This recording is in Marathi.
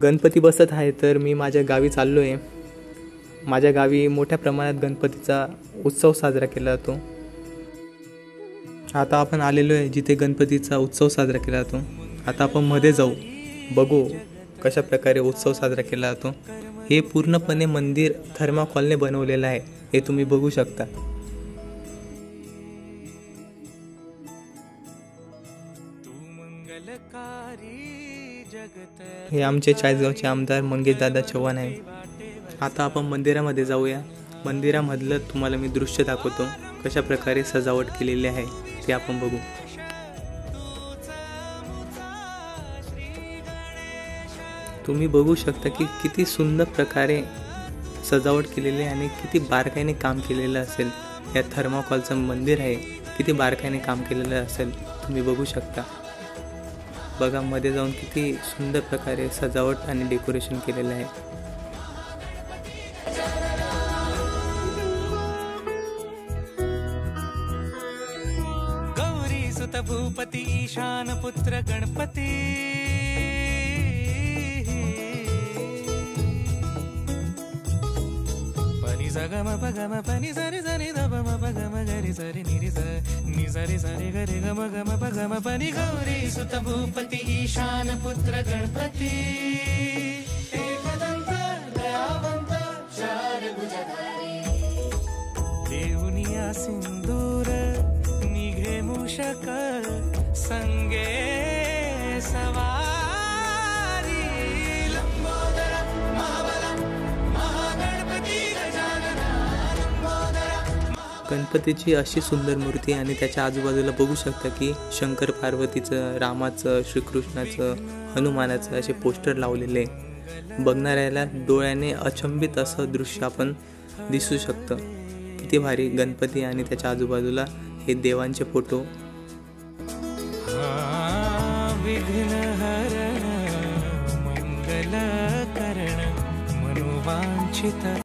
गणपती बसत आहे तर मी माझ्या गावी चाललो आहे। माझ्या गावी मोठ्या प्रमाणात गणपतीचा उत्सव साजरा केला जातो। आता आपण आलेलो आहे जिथे गणपतीचा उत्सव साजरा केला जातो। आता आपण मध्ये जाऊ, बघू कशा प्रकारे उत्सव साजरा केला जातो। हे पूर्णपणे मंदिर थर्माकोलने बनवलेलं आहे, हे तुम्ही बघू शकता। हे आमचे चाळीसगावचे आमदार मंगेशदादा चव्हाण आहे। आता आपण मंदिरामध्ये जाऊया। मंदिरामधलं तुम्हाला मी दृश्य दाखवतो, कशा प्रकारे सजावट केलेली आहे ते आपण बघू। तुम्ही बघू शकता की किती सुंदर प्रकारे सजावट केलेली आहे आणि किती बारकाईने काम केलेलं असेल। या थर्माकोलचं मंदिर आहे, किती बारकाईने काम केलेलं असेल तुम्ही बघू शकता। बघा मध्ये जाऊन किती सुंदर प्रकारे सजावट आणि डेकोरेशन केलेलं आहे। गौरी सुत भूपती ईशान पुत्र गणपती, पनि सगम पगम पनि सरि सरि ध म पगम गरि सरि निरि स नि सरि सरि गरि गम गम पगम पनि गौरी सुत भूपती ईशान पुत्र गणपती, एकदंत दयावंत चार भुजधारी, देऊनिया सिंदूर निघे मूषक संगे सवारी, लंबोदर महाबल महागणपती गजानन लंबोदर। गणपतीची अशी सुंदर मूर्ती आणि त्याच्या आजूबाजूला बघू शकता की शंकर पार्वतीचं, रामाचं, श्रीकृष्णाचं, हनुमानाचं असे पोस्टर लावलेले। बघणाऱ्याला डोळ्याने अचंबित असं दृश्य आपण दिसू शकतं। किती भारी गणपती आणि त्याच्या आजूबाजूला हे देवांचे फोटो। विघ्नहरण मंगल करण मनोवांछित